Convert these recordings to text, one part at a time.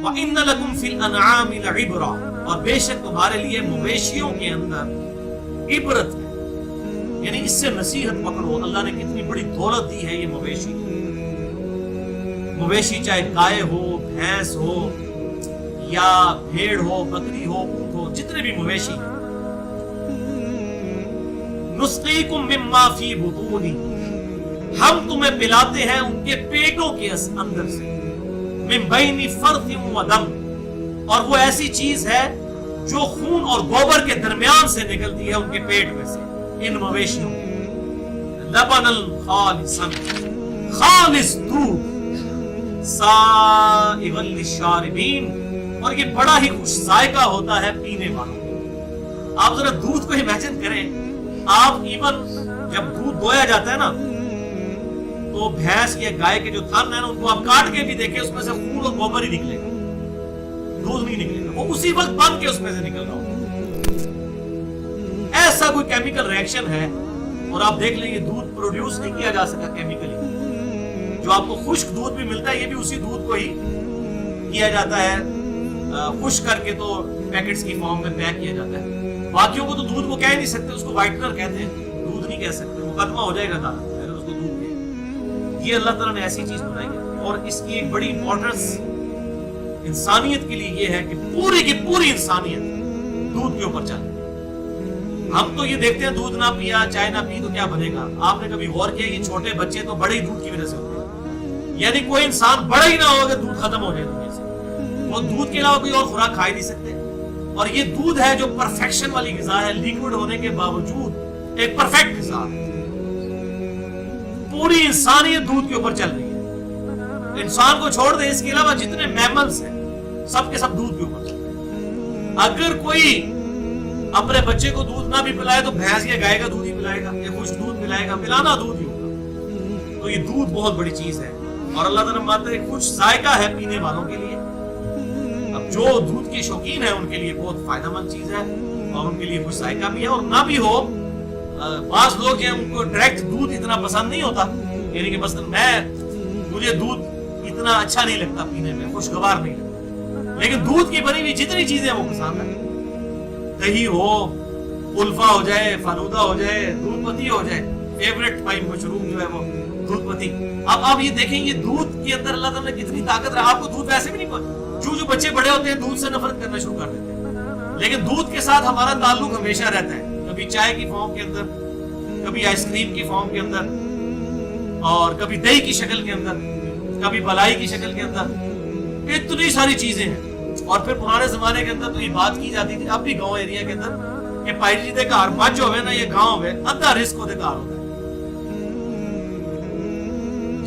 وَإِنَّ لَكُمْ فِي الْأَنْعَامِ لَعِبْرَةً، اور بے شک تمہارے لیے مویشیوں کے اندر عبرت ہے، یعنی اس سے نصیحت پکڑو۔ اللہ نے کتنی بڑی دولت دی ہے یہ مویشی۔ مویشی چاہے گائے ہو، بھینس ہو، یا بھیڑ ہو، بکری ہو، اونٹ ہو، جتنے بھی مویشی ہیں۔ نسقیکم مما فی بطونی، ہم تمہیں پلاتے ہیں ان کے پیٹوں کے اندر سے، من بین فرث و دم، اور وہ ایسی چیز ہے جو خون اور گوبر کے درمیان سے نکلتی ہے ان کے پیٹ میں سے، ان مویشیوں میں۔ لبنا خالصا، خالص دودھ، سائغا للشاربین، اور یہ بڑا ہی خوش ذائقہ ہوتا ہے پینے والوں۔ آپ ذرا دودھ کو امیجن کریں، آپ ایون جب دودھ دویا جاتا ہے نا تو بھینس یا گائے کے جو تھن ہے نا ان کو آپ کاٹ کے بھی دیکھیں اس میں سے خون اور گوبر ہی نکلے گا، دودھ نہیں نکلے گا، وہ اسی وقت بن کے اس میں سے نکل رہا ہوگا۔ ایسا کوئی کیمیکل ریئیکشن ہے، اور آپ دیکھ لیں یہ دودھ پروڈیوس نہیں کیا جا سکا کیمیکلی۔ جو آپ کو خشک دودھ بھی ملتا ہے یہ بھی اسی دودھ کو ہی کیا جاتا ہے، خشک کر کے تو پیکٹس کی فارم میں پیک کیا جاتا ہے۔ باقیوں کو تو دودھ کو کہہ نہیں سکتے، اس کو وائٹنر کہتے ہیں، دودھ نہیں کہہ سکتے، مقدمہ ہو جائے گا عدالت میں اگر اس کو دودھ کہے۔ یہ اللہ تعالیٰ نے ایسی چیز بنائی ہے، اور اس کی ایک بڑی امپورٹنس انسانیت کے لیے یہ ہے کہ پوری کی پوری انسانیت دودھ کے اوپر چلے۔ ہم تو یہ دیکھتے ہیں دودھ نہ پیا، چائے نہ پی تو کیا بنے گا۔ آپ نے کبھی غور کیا یہ چھوٹے بچے تو بڑے ہی دودھ کی وجہ سے ہوتے ہیں، یعنی کوئی انسان بڑا ہی نہ ہو کہ دودھ ختم ہو جائے دنیا سے، وہ دودھ کے علاوہ کوئی اور خوراک کھا ہی نہیں سکتے۔ اور یہ دودھ ہے جو پرفیکشن والی غذا ہے، لیکوڈ ہونے کے باوجود ایک پرفیکٹ غذا ہے۔ پوری انسانیت دودھ کے اوپر چل رہی ہے، انسان کو چھوڑ دیں، اس کے علاوہ جتنے میملز ہیں سب کے سب دودھ کے اوپر چل رہے ہیں۔ اگر کوئی اپنے بچے کو دودھ نہ بھی پلائے تو بھینس یا گائے کا دودھ ہی پلائے گا، یا خشک دودھ پلائے گا، پلانا دودھ ہی ہوگا۔ تو یہ دودھ بہت بڑی چیز ہے، اور اللہ تعالیٰ مانتا ہے خوش ذائقہ ہے پینے والوں کے لیے۔ اب جو دودھ کے شوقین ہیں ان کے لیے بہت فائدہ مند چیز ہے، اور ان کے لیے خوش ذائقہ بھی ہے، اور نہ بھی ہو بعض لوگ ہیں ان کو ڈائریکٹ دودھ اتنا پسند نہیں ہوتا، یعنی کہ مثلا مجھے دودھ اتنا اچھا نہیں لگتا پینے میں، خوشگوار نہیں لگتا، لیکن دودھ کی بنی ہوئی جتنی چیزیں وہ پسند ہے، دہی ہو، الفا ہو جائے، فالودہ ہو جائے، دودھ پتی ہو جائے، فیوریٹ بھائی مشروم جو ہے وہ دودھ پتی۔ اب آپ یہ دیکھیں یہ دودھ کے اندر اللہ تعالیٰ نے کتنی طاقت رہا۔ آپ کو دودھ ویسے بھی نہیں، جو بچے بڑے ہوتے ہیں دودھ سے نفرت کرنا شروع کر دیتے ہیں، لیکن دودھ کے ساتھ ہمارا تعلق ہمیشہ رہتا ہے، کبھی چائے کی فارم کے اندر، کبھی آئس کریم کی فارم کے اندر، اور کبھی دہی کی شکل کے اندر، کبھی بلائی کی شکل کے اندر، اتنی ساری چیزیں ہیں۔ اور پھر پرانے زمانے کے اندر تو یہ بات کی جاتی تھی، اب بھی گاؤں ایریا کے اندر، کہ پائی جی دے گھر مجھ ہوئے نا یہ گاؤں میں ادھا رزق ہوتے گھر ہوتا ہے،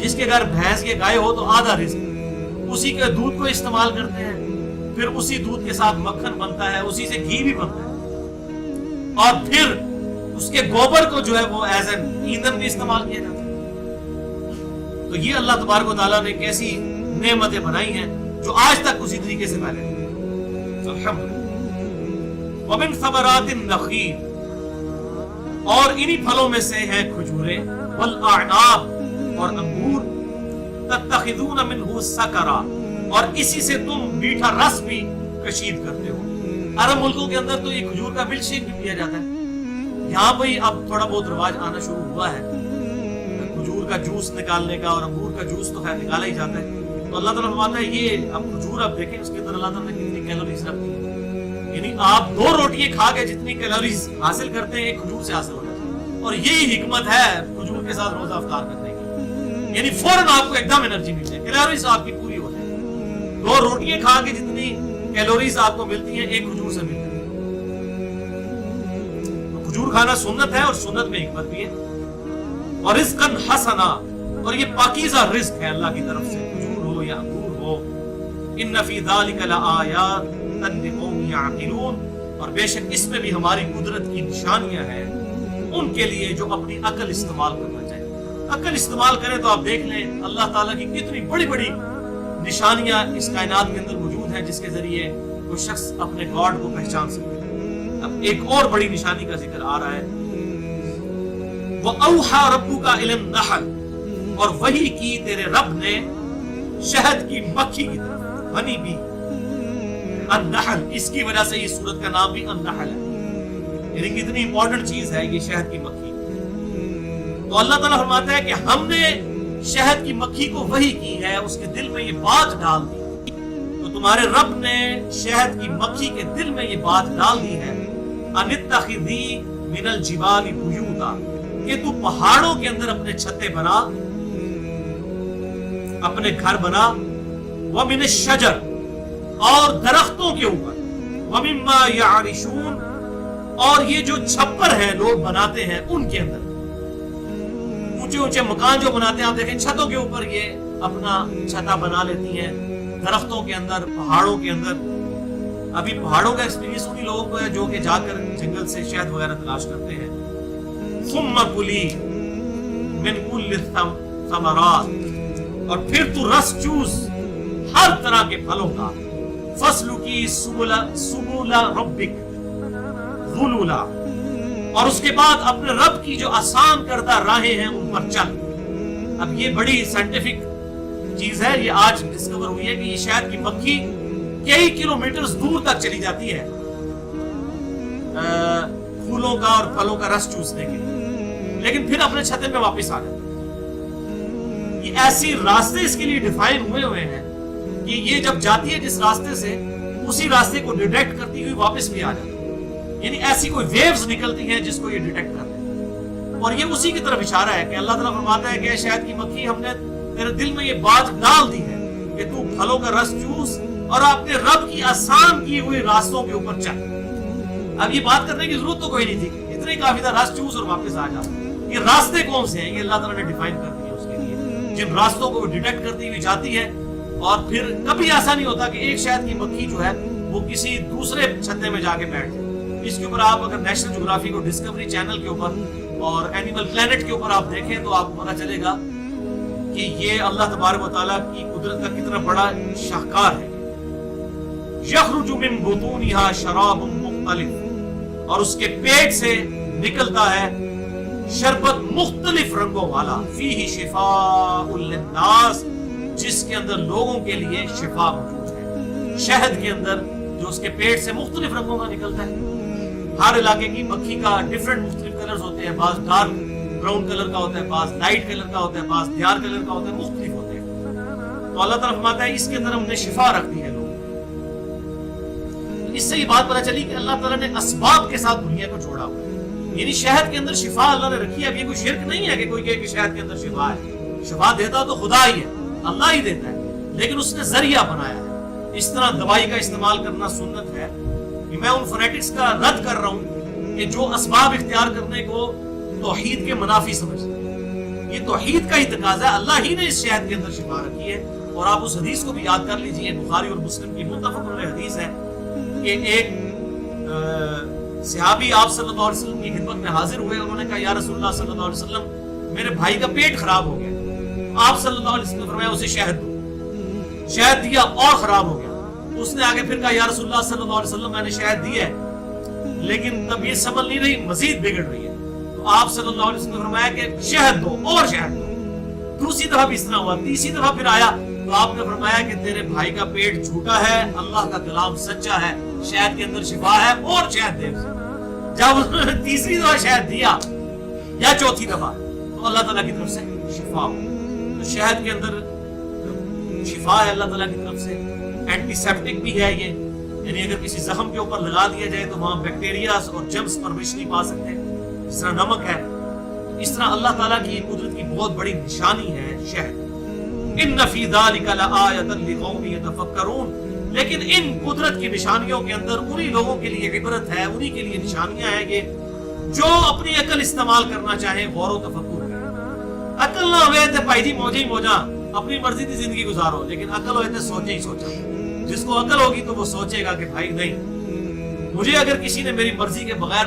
جس کے گھر بھینس کے گائے ہو تو آدھا رزق، اسی کے دودھ کو استعمال کرتے ہیں، پھر اسی دودھ کے ساتھ مکھن بنتا ہے، اسی سے گھی بھی بنتا ہے، اور پھر اس کے گوبر کو جو ہے وہ ایز این ایندھن بھی استعمال کیا جاتا ہے۔ تو یہ اللہ تبارک و تعالیٰ نے کیسی نعمتیں بنائی ہیں جو آج تک اسی طریقے سے پہلے الحمدللہ۔ وَمِن ثَمَرَاتِ النَّخِيلِ، اور انہی پھلوں میں سے ہیں کھجوریں، وَالْأَعْنَابِ، اور انگور، تَتَّخِذُونَ مِنْهُ سَكَرًا، اور اسی سے تم میٹھا رس بھی کشید کرتے ہو۔ عرب ملکوں کے اندر تو یہ کھجور کا ملک شیک بھی پیا جاتا ہے، یہاں پہ اب تھوڑا بہت رواج آنا شروع ہوا ہے کھجور کا جوس نکالنے کا، اور انگور کا جوس تو خیر نکالا ہی جاتا ہے۔ تو اللہ تعالیٰ فرماتا ہے یہ اب کھجور آپ دیکھیں اس کے اندر اللہ تعالیٰ نے کتنی کیلوریز رکھتی ہے، یعنی آپ 2 روٹیاں کھا کے جتنی کیلوریز حاصل کرتے ہیں ایک کھجور سے حاصل ہو جاتی ہے، اور یہی حکمت ہے کھجور کے ساتھ روزہ افطار کرنے کی، یعنی فوراً آپ کو ایک دم انرجی مل جائے، کیلوریز آپ کی پوری ہو جائے۔ 2 روٹیاں کھا کے جتنی کیلوریز آپ کو ملتی ہیں ایک کھجور سے ملتی ہے۔ تو کھجور کھانا سنت ہے، اور سنت میں حکمت بھی ہے، اور رزقاً حسنا، اور یہ پاکیزہ رزق ہے اللہ کی طرف سے، کھجور ہو یا انگور ہو۔ ان فی ذلک لآیات لقوم یعقلون، اور بے شک اس میں بھی ہماری قدرت کی نشانیاں ہیں ان کے لیے جو اپنی عقل استعمال کرنا چاہیے۔ عقل استعمال کریں تو آپ دیکھ لیں اللہ تعالیٰ کی کتنی بڑی بڑی نشانیاں اس کائنات کے اندر موجود ہیں جس کے ذریعے کوئی شخص اپنے گاڈ کو پہچان سکتے ہیں۔ اب ایک اور بڑی نشانی کا ذکر آ رہا ہے، وَأَوْحَى رَبُّكَ إِلَى النَّحْلِ، اور وحی کی تیرے رب نے شہد کی مکھی کی طرف، ہنی بی، النحل، اس کی وجہ سے اس سورت کا نام بھی النحل ہے، یعنی کتنی امپورٹنٹ چیز ہے یہ شہد کی مکھی۔ تو اللہ تعالیٰ فرماتا ہے کہ ہم نے شہد کی مکھی کو وحی کی ہے، اس کے دل میں یہ بات ڈال دی، تو تمہارے رب نے شہد کی مکھی کے دل میں یہ بات ڈال دی ہے، ان اتخذی من الجبال بیوتا، کہ تو پہاڑوں کے اندر اپنے چھتے بنا، اپنے گھر بنا، ومن الشجر، اور درختوں کے اوپر، ومما یعرشون، اور یہ جو چھپر ہیں لوگ بناتے ہیں ان کے اندر، اونچے اونچے مکان جو بناتے ہیں آپ دیکھیں چھتوں کے اوپر یہ اپنا چھتا بنا لیتی ہیں، درختوں کے اندر، پہاڑوں کے اندر۔ ابھی پہاڑوں کا ایکسپیرینس انہی لوگوں کو ہے جو کہ جا کر جنگل سے شہد وغیرہ تلاش کرتے ہیں۔ ثم کلی من کل الثمرات، اور پھر تو رس چوس ہر طرح کے پھلوں کا، فسلکی سبل ربک ذلولا، اور اس کے بعد اپنے رب کی جو آسان کردہ راہیں ہیں ان پر چل۔ اب یہ بڑی سائنٹیفک چیز ہے، یہ آج ڈسکور ہوئی ہے کہ یہ شہد کی مکھی کئی کلومیٹرز دور تک چلی جاتی ہے پھولوں کا اور پھلوں کا رس چوسنے کے لیے، لیکن پھر اپنے چھتے میں واپس آ جاتی ہے۔ یہ ایسی راستے اس کے لیے ڈیفائن ہوئے ہیں کہ یہ جب جاتی ہے جس راستے سے، اسی راستے کو ڈیٹیکٹ کرتی ہوئی واپس بھی آ جاتی ہے، یعنی ایسی کوئی ویوز نکلتی ہیں جس کو یہ ڈیٹیکٹ کرتے ہیں، اور یہ اسی کی طرف اشارہ ہے کہ اللہ تعالیٰ فرماتا ہے کہ شہد کی مکھی ہم نے تیرے دل میں یہ بات ڈال دی ہے کہ تو پھلوں کا رس چوس اور اپنے رب کی آسان کی ہوئی راستوں کے اوپر چل۔ اب یہ بات کرنے کی ضرورت تو کوئی نہیں تھی، اتنے کافی تھا رس چوس اور واپس آ جا۔ یہ راستے کون سے ہیں یہ اللہ تعالیٰ نے ڈیفائن کر دیا اس کے لیے، جن راستوں کو وہ ڈیٹیکٹ کرتی ہوئی جاتی ہے، اور پھر کبھی ایسا نہیں ہوتا کہ ایک شہد کی مکھی جو ہے وہ کسی دوسرے چھتے میں جا کے بیٹھ جائے۔ اس کے اوپر آپ اگر نیشنل جغرافی کو ڈسکوری چینل کے اوپر اور اینیمل پلانٹ کے اوپر آپ دیکھیں تو آپ کو پتہ چلے گا کہ یہ اللہ تبارک و تعالیٰ کی قدرت کا کتنا بڑا شاہکار ہے۔ یخرج من بطونها شراب مختلف، اور اس کے پیٹ سے نکلتا ہے شربت مختلف رنگوں والا، فیہ شفاء للناس، جس کے اندر لوگوں کے لیے شفا موجود ہے۔ شہد کے اندر جو اس کے پیٹ سے مختلف رنگوں کا نکلتا ہے، ہر علاقے کی مکھی کا ڈیفرنٹ مختلف کلرز ہوتے ہیں، بعض ڈارک براؤن کلر کا ہوتا ہے، بعض لائٹ کلر کا ہوتا ہے، بعض دیار کلر کا ہوتا ہے، مختلف ہوتے ہیں۔ تو اللہ تعالیٰ فرماتا ہے اس کے اندر ہم نے شفا رکھ دی ہے لوگوں۔ اس سے یہ بات پتہ چلی کہ اللہ تعالیٰ نے اسباب کے ساتھ دنیا کو جوڑا ہوا ہے، یعنی شہد کے اندر شفا اللہ نے رکھی ہے۔ اب یہ کوئی شرک نہیں ہے کہ کوئی کہے کہ شہد کے اندر شفا ہے، شفا دیتا تو خدا ہی ہے، اللہ ہی دیتا ہے، لیکن اس نے ذریعہ بنایا ہے۔ اس طرح دوائی کا استعمال کرنا سنت ہے۔ میں ان فنیٹکس کا رد کر رہا ہوں کہ جو اسباب اختیار کرنے کو توحید کے منافی سمجھتے ہیں۔ یہ توحید کا ہی تقاضا ہے، اللہ ہی نے اس شہد کے اندر شفا رکھی ہے۔ اور آپ اس حدیث کو بھی یاد کر لیجئے، بخاری اور مسلم کی متفق علیہ حدیث ہے کہ ایک صحابی آپ صلی اللہ علیہ وسلم کی خدمت میں حاضر ہوئے، انہوں نے کہا یا رسول اللہ صلی اللہ علیہ وسلم میرے بھائی کا پیٹ خراب ہو گیا۔ آپ صلی اللہ علیہ وسلم نے فرمایا اسے شہد دو، شہد دیا اور خراب ہو گیا۔ اس نے آگے پھر کہا یا رسول اللہ صلی اللہ علیہ وسلم میں نے شہد دیا ہے لیکن تب یہ سنبھل نہیں رہی، مزید بگڑ رہی ہے۔ تو آپ صلی اللہ علیہ وسلم نے فرمایا کہ شہد دو اور شہد دو۔ دوسری دفعہ بھی اس طرح ہوا، تیسری دفعہ پھر آیا تو آپ نے فرمایا کہ تیرے بھائی کا پیٹ جھوٹا ہے، اللہ کا کلام سچا ہے، شہد کے اندر شفا ہے اور شہد دے۔ جب انہوں نے تیسری دفعہ شہد دیا یا چوتھی دفعہ تو اللہ تعالیٰ کی طرف سے شفا ہو۔ تو شہد کے اندر شفا ہے اللہ تعالیٰ کی طرف سے، اینٹی سیپٹک بھی ہے یہ، یعنی اگر کسی زخم کے اوپر لگا دیا جائے تو وہاں بیکٹیریاز اور جرمز پرورش نہیں پا سکتے، جس طرح نمک ہے۔ اس طرح اللہ تعالیٰ کی قدرت کی بہت بڑی نشانی ہے شہد۔ ان فی ذلک لآیۃ لقوم یتفکرون، لیکن ان قدرت کی نشانیوں کے اندر انہی لوگوں کے لیے عبرت ہے، انہی کے لیے نشانیاں ہیں کہ جو اپنی عقل استعمال کرنا چاہیں، غور و تفکر کریں۔ عقل نہ ہوئے تو بھائی جی موجے ہی موجا اپنی مرضی کی زندگی گزارو، لیکن عقل ہوئے تو سوچے ہی سوچا۔ جس کو عقل ہوگی تو وہ سوچے گا کہ بھائی نہیں، مجھے اگر کسی نے میری مرضی کے بغیر